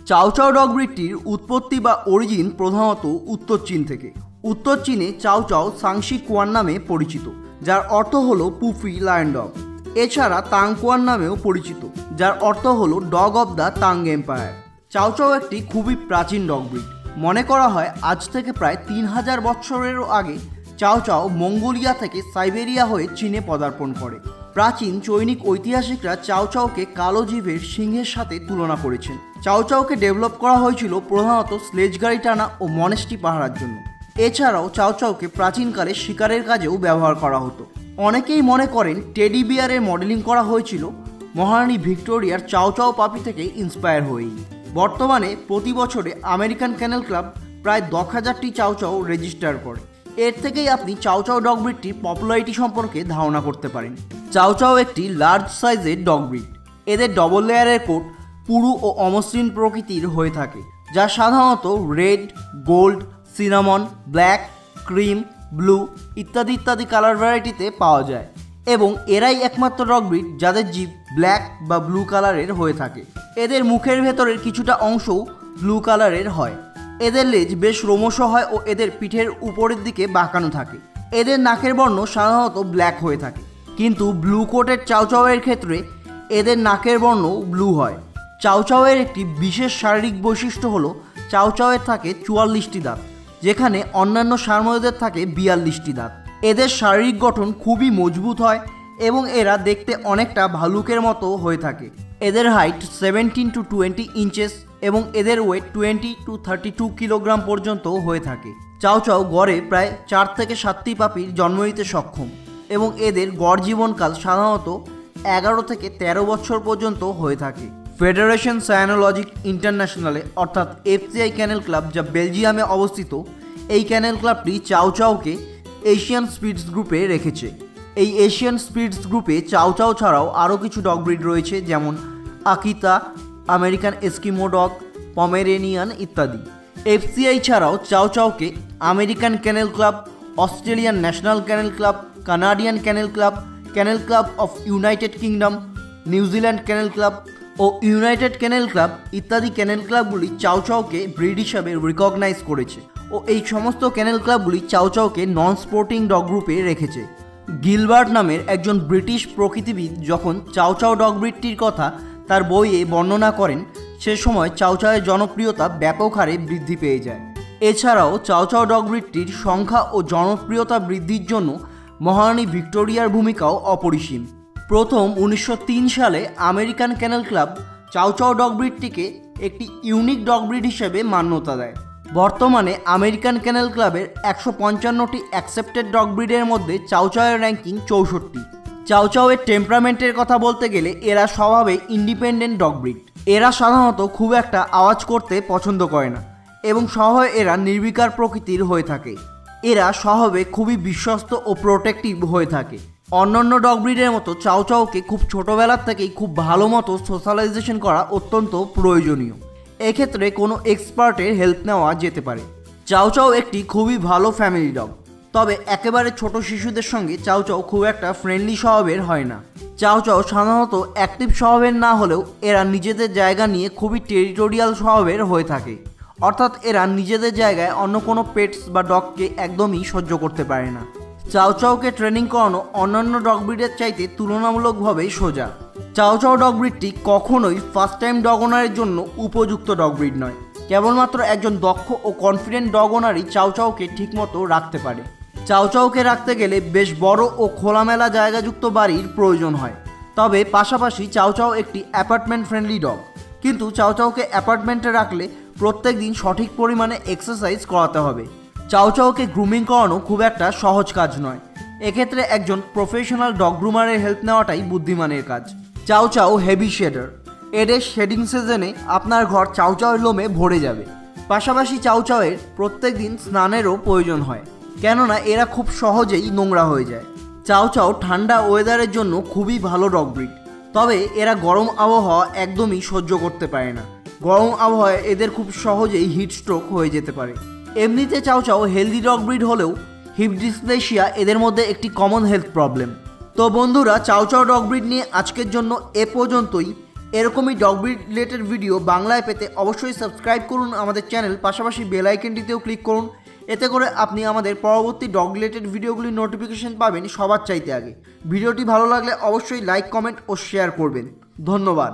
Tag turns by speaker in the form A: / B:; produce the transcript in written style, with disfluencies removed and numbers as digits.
A: চাও চাও ডগ ব্রিডটির উৎপত্তি বা অরিজিন প্রধানত উত্তর চীন থেকে। উত্তর চীনে চাও চাও সাংশি কোয়ান নামে পরিচিত, যার অর্থ হলো পুফি-লায়ন ডগ। এছাড়া তাং কোয়ান নামেও পরিচিত, যার অর্থ হলো ডগ অব দ্য তাং এম্পায়ার। চাও চাও একটি খুবই প্রাচীন ডগ ব্রিড। মনে করা হয় আজ থেকে প্রায় 3000 বৎসরেরও আগে চাও চাও মঙ্গোলিয়া থেকে সাইবেরিয়া হয়ে চীনে পদার্পণ করে। প্রাচীন চৈনিক ঐতিহাসিকরা চাও চাওকে কালো জিভের সিংহের সাথে তুলনা করেছেন। চাও চাওকে ডেভেলপ করা হয়েছিল প্রধানত স্লেজ গাড়ি টানা ও মনেস্টি পাহারার জন্য। এছাড়াও চাও চাওকে প্রাচীনকালে শিকারের কাজেও ব্যবহার করা হতো। অনেকেই মনে করেন টেডি বিয়ারের মডেলিং করা হয়েছিল মহারানী ভিক্টোরিয়ার চাও চাও পাপি থেকে ইন্সপায়ার হয়েই। বর্তমানে প্রতি বছরে আমেরিকান ক্যানেল ক্লাব প্রায় 10,000টি চাও চাও রেজিস্টার করে। এর থেকেই আপনি চাও চাও ডগ ব্রিডটির পপুলারিটি সম্পর্কে ধারণা করতে পারেন। চাও চাও একটি লার্জ সাইজের ডগ ব্রিড। এদের ডবল লেয়ারের কোট পুরু ও অমসৃণ প্রকৃতির হয়ে থাকে, যা সাধারণত red, gold, cinnamon, black, cream, blue ইত্যাদি ইত্যাদি কালার ভ্যারাইটিতে পাওয়া যায় এবং এরাই একমাত্র ডগ ব্রিড যাদের জিভ ব্ল্যাক বা ব্লু কালারের হয়ে থাকে। এদের মুখের ভেতরের কিছুটা অংশও ব্লু কালারের হয়। এদের লেজ বেশ রোমশ হয় ও এদের পিঠের উপরের দিকে বাঁকানো থাকে। এদের নাকের বর্ণ সাধারণত ব্ল্যাক হয়ে থাকে, কিন্তু ব্লু কোটের চাও চাওয়ের ক্ষেত্রে এদের নাকের বর্ণ ব্লু হয়। চাও চাওয়ের একটি বিশেষ শারীরিক বৈশিষ্ট্য হলো চাও চাওয়ের থাকে 44টি দাঁত, যেখানে অন্যান্য সারময়ূরদের থাকে 42টি দাঁত। এদের শারীরিক গঠন খুবই মজবুত হয় এবং এরা দেখতে অনেকটা ভালুকের মতো হয়ে থাকে। এদের হাইট 17 to 20 ইঞ্চেস এবং এদের ওয়েট 20 to 32 কিলোগ্রাম পর্যন্ত হয়ে থাকে। চাও চাও গড়ে প্রায় 4 থেকে 7টি পাপির জন্ম দিতে সক্ষম এবং এদের গড় জীবনকাল সাধারণত 11 থেকে 13 বছর পর্যন্ত হয়ে থাকে। ফেডারেশন সায়ানোলজিক ইন্টারন্যাশনালে অর্থাৎ এফসিআই ক্যানেল ক্লাব, যা বেলজিয়ামে অবস্থিত, এই ক্যানেল ক্লাবটি চাও চাওকে এশিয়ান স্পিটস গ্রুপে রেখেছে। এই এশিয়ান স্পিটস গ্রুপে চাও চাও ছাড়াও আরও কিছু ডগ ব্রিড রয়েছে, যেমন আকিতা, আমেরিকান এস্কিমো ডগ, পমেরেনিয়ান ইত্যাদি। এফসিআই ছাড়াও চাও চাওকে American cancel club, Australian national cancel club, Canadian cancel club, cancel club of United kingdom, New Zealand cancel club O United cancel club ইত্যাদি ক্যানেল ক্লাবগুলি চাও চাওকে ব্রিড হিসাবে রিকগনাইজ করেছে ও এই সমস্ত ক্যানেল ক্লাবগুলি চাও চাওকে নন স্পোর্টিং ডগ গ্রুপে রেখেছে। গিলবার্ট নামের একজন ব্রিটিশ প্রকৃতিবিদ যখন চাও চাও ডগ ব্রিডটির কথা তার বইয়ে বর্ণনা করেন, সে সময় চাও চাওয়ের জনপ্রিয়তা ব্যাপক হারে বৃদ্ধি পেয়ে যায়। এছাড়াও চাও চাও ডগ ব্রিডটির সংখ্যা ও জনপ্রিয়তা বৃদ্ধির জন্য মহারানী ভিক্টোরিয়ার ভূমিকাও অপরিসীম। প্রথম 1903 সালে আমেরিকান ক্যানেল ক্লাব চাও চাও ডগ ব্রিডটিকে একটি ইউনিক ডগ ব্রিড হিসেবে মান্যতা দেয়। বর্তমানে আমেরিকান ক্যানেল ক্লাবের 155টি অ্যাকসেপ্টেড ডগ ব্রিডের মধ্যে চাও চাওয়ের র্যাঙ্কিং 64। চাও চাওয়ের টেম্পারামেন্টের কথা বলতে গেলে এরা স্বভাবে ইন্ডিপেন্ডেন্ট ডগ ব্রিড। এরা সাধারণত খুব একটা আওয়াজ করতে পছন্দ করে না এবং স্বভাবে এরা নির্বিকার প্রকৃতির হয়ে থাকে। এরা স্বভাবে খুবই বিশ্বস্ত ও প্রোটেক্টিভ হয়ে থাকে। অন্যান্য ডগ ব্রিডের মতো চাও চাওকে খুব ছোটোবেলার থেকেই খুব ভালো মতো সোশ্যালাইজেশন করা অত্যন্ত প্রয়োজনীয়। এক্ষেত্রে কোনো এক্সপার্টের হেল্প নেওয়া যেতে পারে। চাও চাও একটি খুবই ভালো ফ্যামিলি ডগ, তবে একেবারে ছোট শিশুদের সঙ্গে চাও চাও খুব একটা ফ্রেন্ডলি স্বভাবের হয় না। চাও চাও সাধারণত অ্যাক্টিভ স্বভাবের না হলেও এরা নিজেদের জায়গা নিয়ে খুবই টেরিটোরিয়াল স্বভাবের হয়ে থাকে, অর্থাৎ এরা নিজেদের জায়গায় অন্য কোনো পেটস বা ডগকে একদমই সহ্য করতে পারে না। চাও চাওকে ট্রেনিং করানো অন্যান্য ডগ ব্রিডের চাইতে তুলনামূলকভাবেই সোজা। চাও চাও ডগ ব্রিডটি কখনোই ফার্স্ট টাইম ডগ ওনারের জন্য উপযুক্ত ডগ ব্রিড নয়। কেবলমাত্র একজন দক্ষ ও কনফিডেন্ট ডগ ওনারই চাও চাওকে ঠিকমতো রাখতে পারে। চাও চাওকে রাখতে গেলে বেশ বড় ও খোলামেলা জায়গাযুক্ত বাড়ির প্রয়োজন হয়। তবে পাশাপাশি চাও চাও একটি অ্যাপার্টমেন্ট ফ্রেন্ডলি ডগ, কিন্তু চাও চাওকে অ্যাপার্টমেন্টে রাখলে প্রত্যেক দিন সঠিক পরিমাণে এক্সারসাইজ করাতে হবে। চাও চাওকে গ্রুমিং করানো খুব একটা সহজ কাজ নয়। এক্ষেত্রে একজন প্রফেশনাল ডগ গ্রুমারের হেল্প নেওয়াটাই বুদ্ধিমানের কাজ। চাও চাও হেভি শেডার। এদের শেডিং সিজনে আপনার ঘর চাও চাওয়ের লোমে ভরে যাবে। পাশাপাশি চাও চাওয়ের প্রত্যেক দিন স্নানেরও প্রয়োজন হয়, কেননা এরা খুব সহজেই নোংরা হয়ে যায়। চাও চাও ঠান্ডা ওয়েদারের জন্য খুবই ভালো ডগ ব্রিড, তবে এরা গরম আবহাওয়া একদমই সহ্য করতে পারে না। গরম আবহাওয়ায় এদের খুব সহজেই হিট স্ট্রোক হয়ে যেতে পারে। এমনিতে চাও চাও হেলদি ডগ ব্রিড হলেও হিপ ডিসপ্লেসিয়া এদের মধ্যে একটি কমন হেলথ প্রবলেম। তো বন্ধুরা, চাও চাও ডগ ব্রিড নিয়ে আজকের জন্য এ পর্যন্তই। এরকমই ডগ রিলেটেড ভিডিও বাংলায় পেতে অবশ্যই সাবস্ক্রাইব করুন আমাদের চ্যানেল, পাশাপাশি বেল আইকনটিতেও ক্লিক করুন। এতে করে আপনি আমাদের পরবর্তী ডগ রিলেটেড ভিডিওগুলির নোটিফিকেশন পাবেন সবার চাইতে আগে। ভিডিওটি ভালো লাগলে অবশ্যই লাইক, কমেন্ট ও শেয়ার করবেন। ধন্যবাদ।